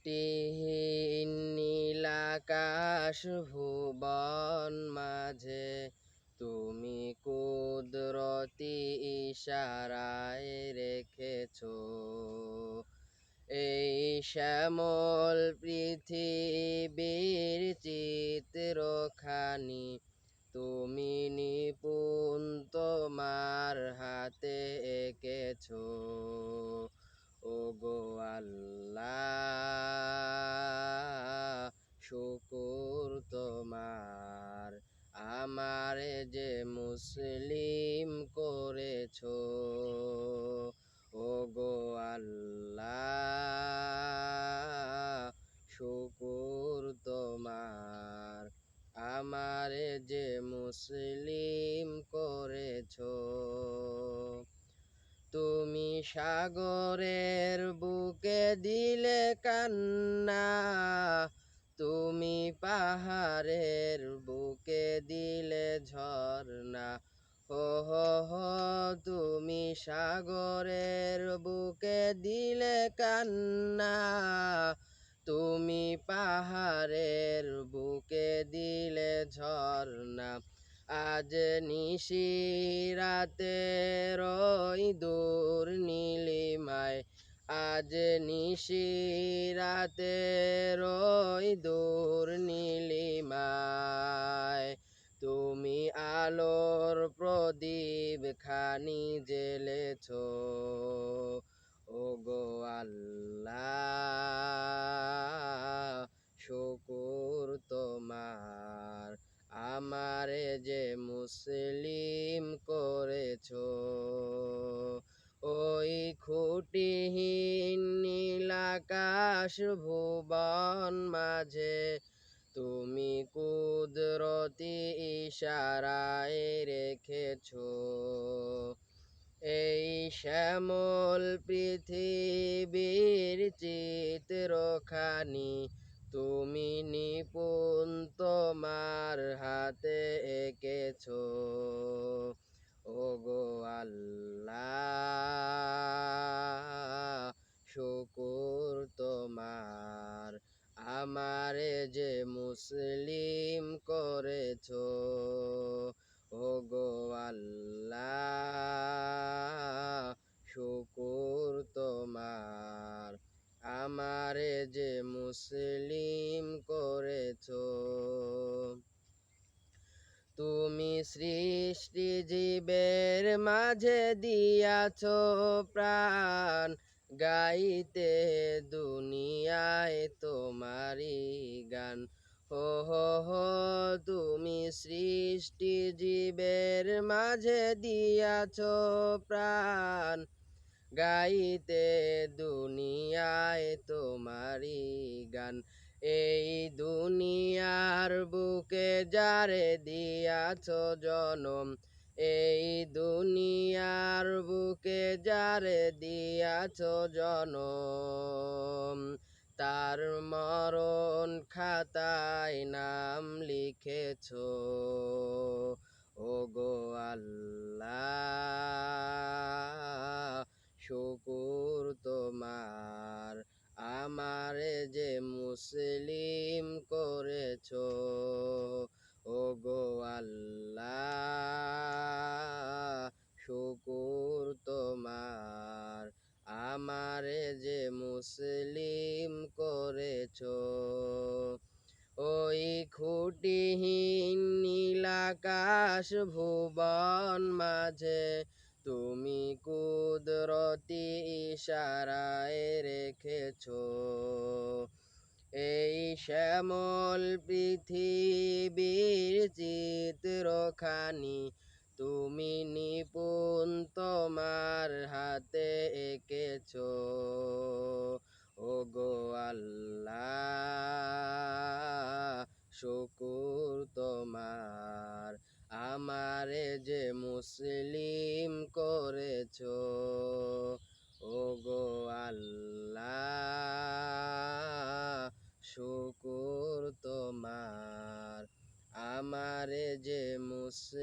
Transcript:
ত্রুটিহীন নীলাকাশ ভুবন মাঝে তুমি কুদরতি ইশারায় রেখেছো এই শ্যামল পৃথিবীর চিত্রখানি তুমি নিপুণ তোমার হাতে এঁকেছো ওগো আল্লাহ শুকুর তোমার আমারে যে মুসলিম করেছো ওগো আল্লাহ শুকুর তোমার আমারে যে মুসলিম করেছো তুমি সাগরের বুকে দিলে কান্না তুমি পাহাড়ের বুকে দিলে ঝর্ণা হো হো হো তুমি সাগরের বুকে দিলে কান্না তুমি পাহাড়ের বুকে দিলে ঝর্ণা আজ নিশিরাতে রই দূর নীলিমায় আজ নিশিরাতে রই দূর নীলিমায় তুমি আলোর প্রদীপ খানি জ্বেলেছো ওগো আল্লাহ শুকুর তোমার আমারে যে মুসলিম করেছো ওই খুঁটিহীন নীলাকাশ ভুবন মাঝে তুমি কুদরতি ইশারায় রেখেছো এই শ্যামল পৃথিবীর চিত্রখানি তুমি নিপুণ তোমার হাতে এঁকেছো ওগো আল্লাহ শুকুর তোমার আমারে যে মুসলিম করেছো ওগো আল্লাহ শুকুর তোমার আমারে যে মুসলিম করেছো তুমি সৃষ্টি জীবের মাঝে দিয়াছো প্রাণ গাইতে দুনিয়ায় তোমারি গান হো হো হো তুমি সৃষ্টি জীবের মাঝে দিয়াছো প্রাণ গাইতে দুনিয়ায় তোমারি গান এই দুনিয়ার বুকে যারে দিয়াছো জনম এই দুনিয়ার বুকে যারে দিয়াছো জনম তার মরণ খাতায় নাম লিখেছো ওগো আল্লাহ শুকুর তোমার আমারে যে মুসলিম করেছো ওগো আল্লাহ শুকুর তোমার আমারে যে মুসলিম করেছো ওই খুঁটিহীন নীলাকাশ ভুবন মাঝে তুমি কুদরতি ইশারায় রেখেছো এই শ্যামল পৃথিবীর চিত্রখানি তুমি নিপুণ তোমার হাতে এঁকেছো ওগো আল্লাহ শুকুর তোমার আমারে যে মুসলিম করেছো ওগো আল্লাহ শুকুর তোমার আমারে যে মুসলিম